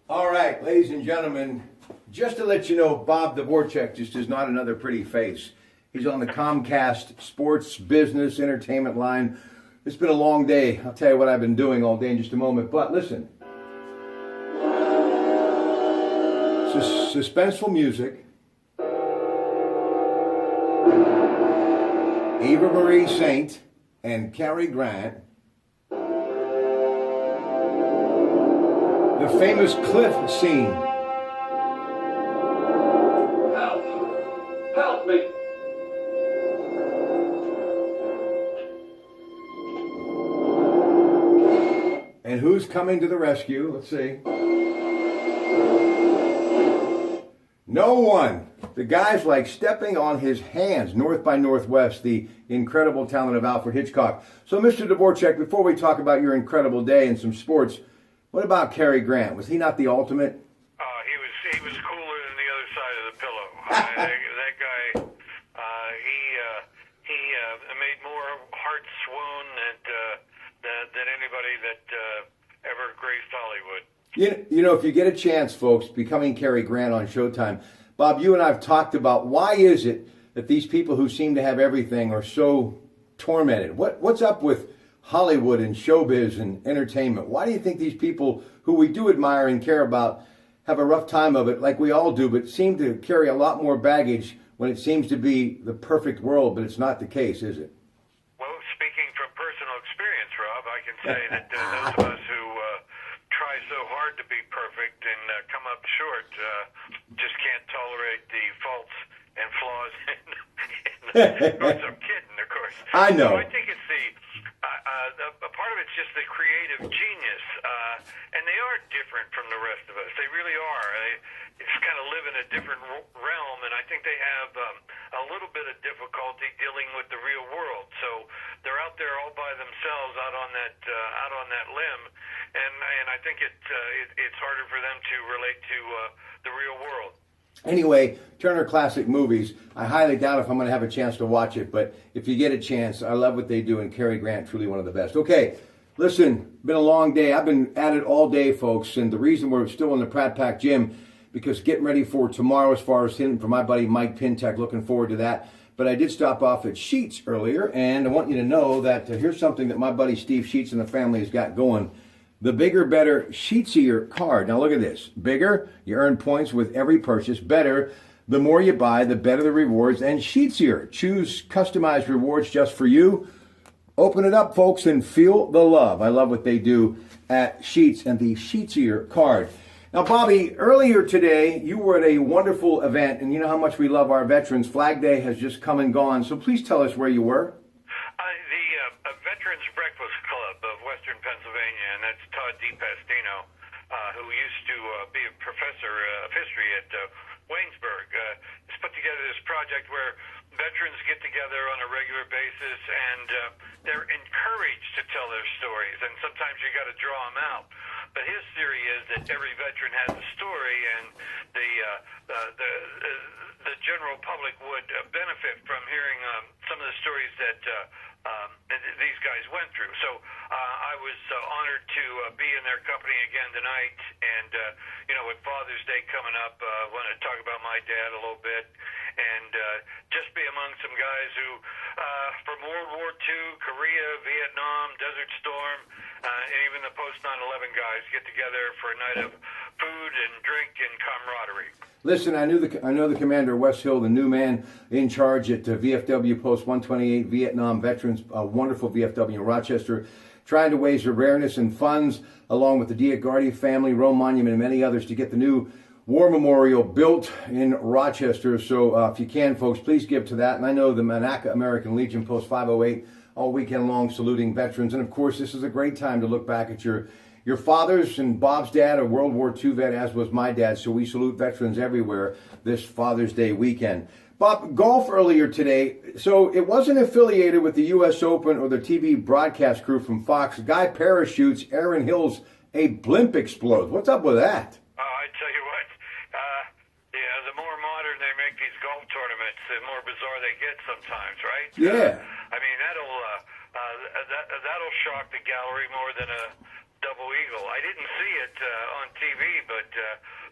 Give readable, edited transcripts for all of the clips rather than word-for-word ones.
All right, ladies and gentlemen, just to let you know, Bob Dvorak just is not another pretty face. He's on the Comcast sports business entertainment line. It's been a long day. I'll tell you what I've been doing all day in just a moment. But listen, suspenseful music. Eva Marie Saint and Cary Grant. The famous cliff scene. Help! Help me! And who's coming to the rescue? Let's see. No one. The guy's like stepping on his hands. North by Northwest, the incredible talent of Alfred Hitchcock. So, Mr. Dvorak, before we talk about your incredible day and some sports, what about Cary Grant? Was he not the ultimate? He was cooler than the other side of the pillow. That guy, he made more hearts swoon than anybody that ever graced Hollywood. You know, if you get a chance, folks, becoming Cary Grant on Showtime, Bob, you and I have talked about why is it that these people who seem to have everything are so tormented? What's up with Hollywood and showbiz and entertainment? Why do you think these people who we do admire and care about have a rough time of it, like we all do, but seem to carry a lot more baggage when it seems to be the perfect world, but it's not the case, is it? Well, speaking from personal experience, Rob, I can say that those of us who try so hard to be perfect and come up short just can't tolerate the faults and flaws. Of course, I'm kidding, of course. I know. So I think it's a part of it's just the creative genius, and they are different from the rest of us. They really are. They just kind of live in a different realm, and I think they have a little bit of difficulty dealing with the real world. So they're out there all by themselves, out on that limb, and I think it's harder for them to relate to the real world. Anyway, Turner Classic Movies, I highly doubt if I'm going to have a chance to watch it, but if you get a chance, I love what they do, and Cary Grant, truly one of the best. Okay, listen, been a long day. I've been at it all day, folks, and the reason we're still in the Pratt Pack gym, because getting ready for tomorrow as far as hitting for my buddy Mike Pintek, looking forward to that. But I did stop off at Sheets earlier, and I want you to know that here's something that my buddy Steve Sheets and the family has got going. The Bigger, Better, Sheetsier card. Now look at this. Bigger, you earn points with every purchase. Better, the more you buy, the better the rewards. And Sheetsier. Choose customized rewards just for you. Open it up, folks, and feel the love. I love what they do at Sheets and the Sheetsier card. Now, Bobby, earlier today, you were at a wonderful event, and you know how much we love our veterans. Flag Day has just come and gone, so please tell us where you were. The Veterans Breakfast Club of Western Pennsylvania, and that's Todd DiPastino, who used to be a professor of history at Waynesburg, has put together this project where veterans get together on a regular basis, and they're encouraged to tell their stories, and sometimes you got to draw them out. But his theory is that every veteran has a story, and the general public would benefit from hearing some of the stories that these guys went through. So I was honored to be in their company again tonight, and with Father's Day coming up, I want to talk about my dad a little bit, and just be among some guys who, from World War II, Korea, Vietnam, Desert Storm, and even the post 9/11 guys get together for a night of food and drink and camaraderie. Listen, I know the commander, Wes Hill, the new man in charge at VFW Post 128, Vietnam Veterans, a wonderful VFW in Rochester, trying to raise awareness and funds, along with the Diagardi family, Rome Monument, and many others, to get the new War Memorial built in Rochester. So if you can, folks, please give to that. And I know the Monaca American Legion Post 508 all weekend long saluting veterans. And, of course, this is a great time to look back at your fathers, and Bob's dad, a World War II vet, as was my dad. So we salute veterans everywhere this Father's Day weekend. Bob, golf earlier today. So it wasn't affiliated with the U.S. Open or the TV broadcast crew from Fox. Guy parachutes, Aaron Hill's a blimp explodes. What's up with that? I tell you what, the more modern they make these golf tournaments, the more bizarre they get sometimes, right? Yeah. I mean, that'll shock the gallery more than a double eagle. I didn't see it on TV, but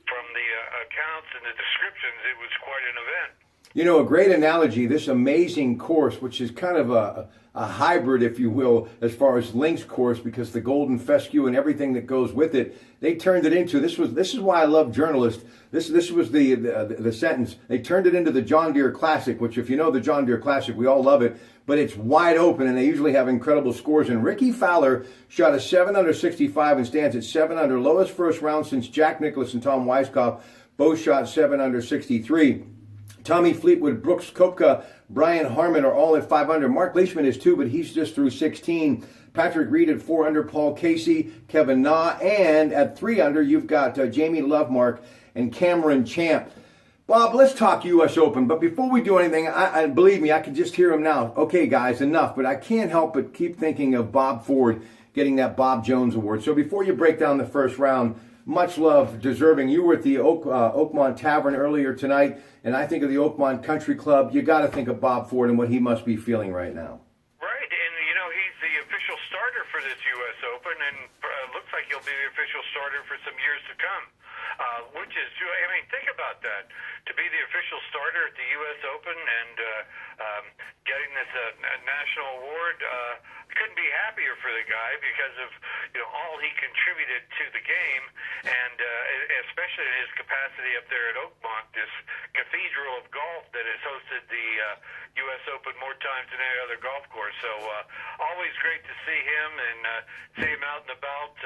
from the accounts and the descriptions, it was quite an event. You know, a great analogy, this amazing course, which is kind of a hybrid, if you will, as far as links course, because the golden fescue and everything that goes with it, they turned it into, this is why I love journalists. This was the sentence. They turned it into the John Deere Classic, which if you know the John Deere Classic, we all love it, but it's wide open and they usually have incredible scores. And Ricky Fowler shot a 7 under 65 and stands at 7 under, lowest first round since Jack Nicklaus and Tom Weiskopf both shot 7 under 63. Tommy Fleetwood, Brooks Koepka, Brian Harmon are all at 5 under. Mark Leishman is 2, but he's just through 16. Patrick Reed at 4 under, Paul Casey, Kevin Na, and at 3 under, you've got Jamie Lovemark and Cameron Champ. Bob, let's talk U.S. Open, but before we do anything, I believe me, I can just hear him now. Okay, guys, enough, but I can't help but keep thinking of Bob Ford getting that Bob Jones Award. So before you break down the first round, much love, deserving. You were at the Oakmont Tavern earlier tonight, and I think of the Oakmont Country Club. You got to think of Bob Ford and what he must be feeling right now. Right, and you know, he's the official starter for this U.S. Open, and looks like he'll be the official starter for some years to come. Which is, I mean, think about that. To be the official starter at the U.S. Open and getting this national award, I couldn't be happier for the guy because of, you know, all he contributed to the game, and especially in his capacity up there at Oakmont, this cathedral of golf that has hosted the U.S. Open more times than any other golf course. So always great to see him and see him out and about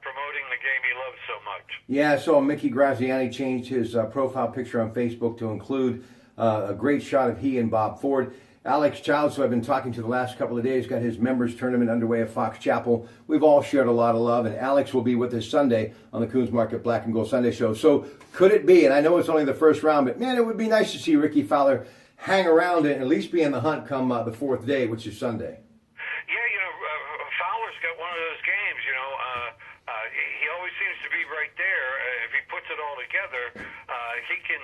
promoting the game he loves so much. Yeah, I saw Mickey Graziani changed his profile picture on Facebook to include a great shot of he and Bob Ford. Alex Childs, who I've been talking to the last couple of days, got his members tournament underway at Fox Chapel. We've all shared a lot of love, and Alex will be with us Sunday on the Coons Market Black and Gold Sunday Show. So could it be, and I know it's only the first round, but man, it would be nice to see Ricky Fowler hang around and at least be in the hunt come the fourth day, which is Sunday. Yeah, you know, Fowler's got one of those games, you know, he always seems to be right there. If he puts it all together, he can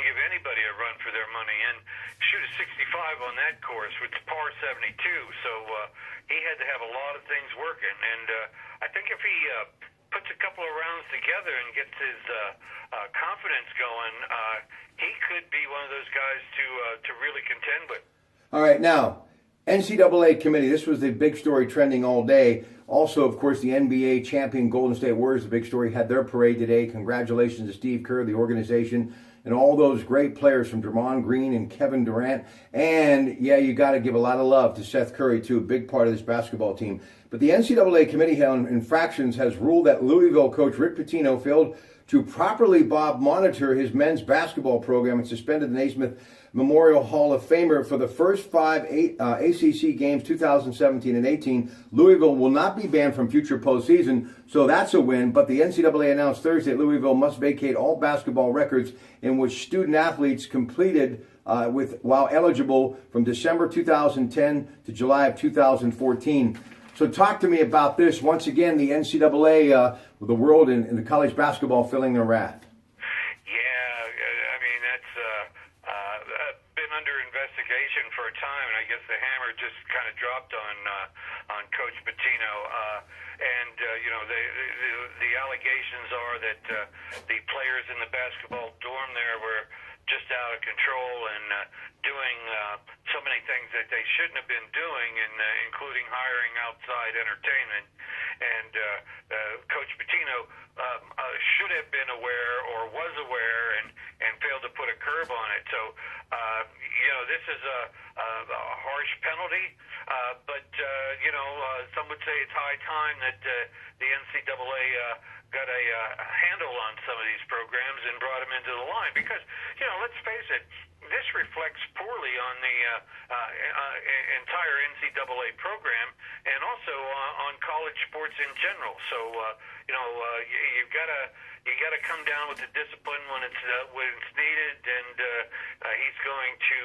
give anybody a run for their money and shoot a 65 on that course, which is par 72. So he had to have a lot of things working, and I think if he puts a couple of rounds together and gets his confidence going, he could be one of those guys to really contend with. All right, now, NCAA committee, this was the big story trending all day. Also, of course, the NBA champion Golden State Warriors, the big story, had their parade today. Congratulations to Steve Kerr, the organization, and all those great players from Draymond Green and Kevin Durant. And, yeah, you got to give a lot of love to Seth Curry, too, a big part of this basketball team. But the NCAA Committee on Infractions has ruled that Louisville coach Rick Pitino failed to properly, monitor his men's basketball program and suspended the Naismith Memorial Hall of Famer for the first 5 ACC games, 2017 and 18. Louisville will not be banned from future postseason, so that's a win. But the NCAA announced Thursday that Louisville must vacate all basketball records in which student athletes completed while eligible from December 2010 to July of 2014. So talk to me about this. Once again, the NCAA, the world and the college basketball feeling their wrath. Under investigation for a time, and I guess the hammer just kind of dropped on Coach Pitino. You know, the allegations are that the players in the basketball dorm there were just out of control and doing so many things that they shouldn't have been doing, and including hiring outside entertainment. And Coach Pitino should have been aware or was aware and failed to put a curb on it. So, you know, this is a harsh penalty, but, you know, some would say it's high time that the NCAA got a handle on some of these programs and brought them into the line. Because, you know, let's face it, this reflects poorly on the entire NCAA program and also on college sports in general. So, you know, you gotta come down with the discipline when it's needed, and he's going to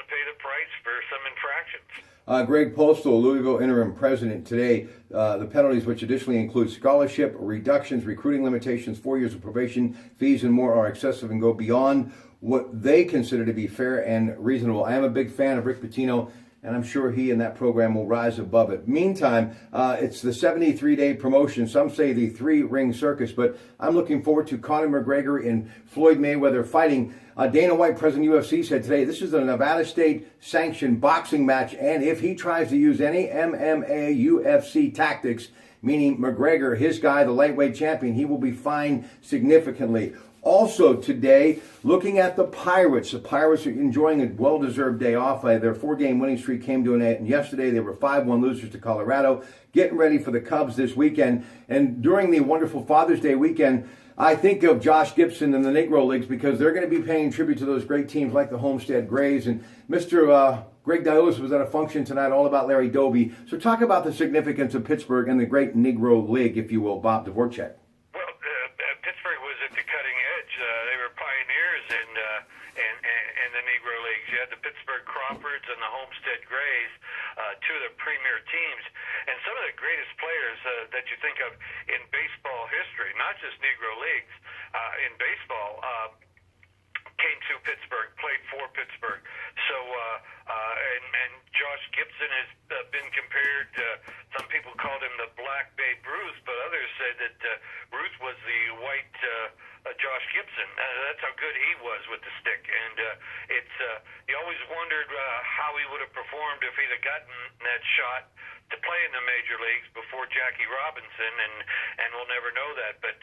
pay the price for some infractions. Greg Postal, Louisville interim president, today. The penalties, which additionally include scholarship reductions, recruiting limitations, 4 years of probation, fees, and more, are excessive and go beyond what they consider to be fair and reasonable. I am a big fan of Rick Pitino. and I'm sure he and that program will rise above it. Meantime, it's the 73-day promotion. Some say the 3-ring circus, but I'm looking forward to Conor McGregor and Floyd Mayweather fighting. Dana White, president of UFC, said today this is a Nevada State sanctioned boxing match, and if he tries to use any MMA UFC tactics, meaning McGregor, his guy, the lightweight champion, he will be fined significantly. Also today, looking at the Pirates. The Pirates are enjoying a well-deserved day off. Their 4-game winning streak came to an end yesterday. They were 5-1 losers to Colorado, getting ready for the Cubs this weekend. And during the wonderful Father's Day weekend, I think of Josh Gibson and the Negro Leagues because they're going to be paying tribute to those great teams like the Homestead Grays. And Mr. Greg Diolis was at a function tonight all about Larry Doby. So talk about the significance of Pittsburgh and the great Negro League, if you will, Bob Dvorak. Pittsburgh was at the cutting edge. They were pioneers in the Negro Leagues. You had the Pittsburgh Crawfords and the Homestead Grays, two of the premier teams, and some of the greatest players that you think of in baseball history, not just Negro Leagues, in baseball, came to Pittsburgh, played for Pittsburgh. So, and Josh Gibson has been compared. Some people called him the Black Babe Ruth, but others said that Ruth was the white Josh Gibson. That's how good he was with the stick. And you always wondered how he would have performed if he'd have gotten that shot to play in the major leagues before Jackie Robinson, and we'll never know that. But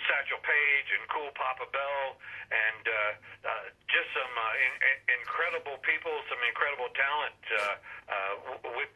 Satchel Paige and Cool Papa Bell, and just some incredible people, some incredible talent with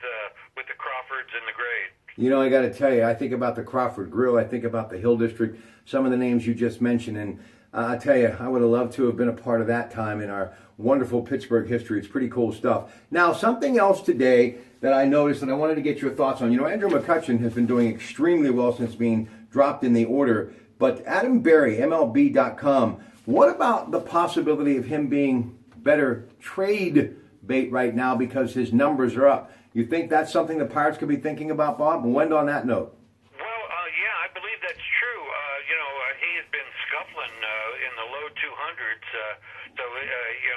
the Crawfords and the Grays. You know, I got to tell you, I think about the Crawford Grill, I think about the Hill District, some of the names you just mentioned, and I tell you, I would have loved to have been a part of that time in our wonderful Pittsburgh history. It's pretty cool stuff. Now, something else today that I noticed and I wanted to get your thoughts on. You know, Andrew McCutchen has been doing extremely well since being dropped in the order, but Adam Berry, MLB.com, what about the possibility of him being better trade bait right now because his numbers are up? You think that's something the Pirates could be thinking about, Bob? We'll end on that note. Yeah, I believe that's true. He has been scuffling in the low 200s, so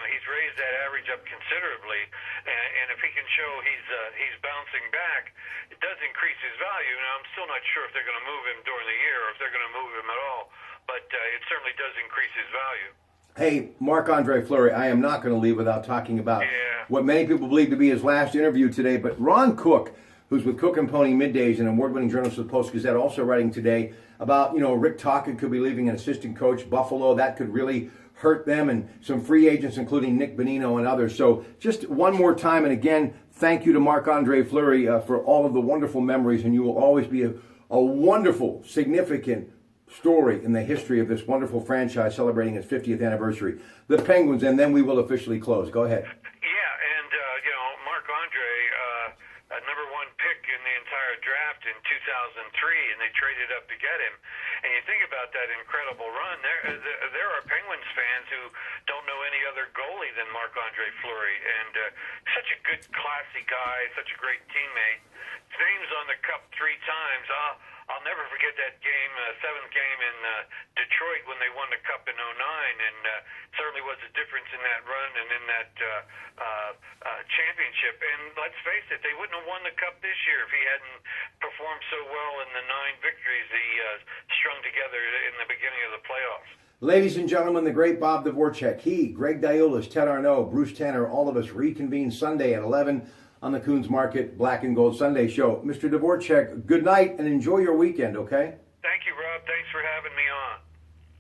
he's raised that average up considerably. And if he can show he's bouncing back, it does increase his value. Now, I'm still not sure if they're going to move him during the year or if they're going to move him at all, but it certainly does increase his value. Hey, Marc-Andre Fleury, I am not going to leave without talking about what many people believe to be his last interview today. But Ron Cook, who's with Cook and Pony Middays, an award-winning journalist with the Post-Gazette, also writing today about, Rick Tocchet could be leaving an assistant coach, Buffalo. That could really hurt them, and some free agents, including Nick Bonino and others. So just one more time, and again, thank you to Marc-Andre Fleury for all of the wonderful memories, and you will always be a wonderful, significant story in the history of this wonderful franchise celebrating its 50th anniversary. The Penguins, and then we will officially close. Go ahead. Yeah, and Marc-Andre, number one pick in the entire draft in 2003, and they traded up to get him. And you think about that incredible run. There are Penguins fans who don't know any other goalie than Marc-Andre Fleury, and such a good, classy guy, such a great teammate. His name's on the cup 3 times. I'll never forget that game, 7th game in Detroit when they won the Cup in 2009, and certainly was a difference in that run and in that championship. And let's face it, they wouldn't have won the Cup this year if he hadn't performed so well in the 9 victories he strung together in the beginning of the playoffs. Ladies and gentlemen, the great Bob Dvorak, he, Greg Diolis, Ted Arnaud, Bruce Tanner, all of us reconvene Sunday at 11 on the Coons Market Black and Gold Sunday show. Mr. Dvorak, good night and enjoy your weekend, okay? Thank you, Rob. Thanks for having me on.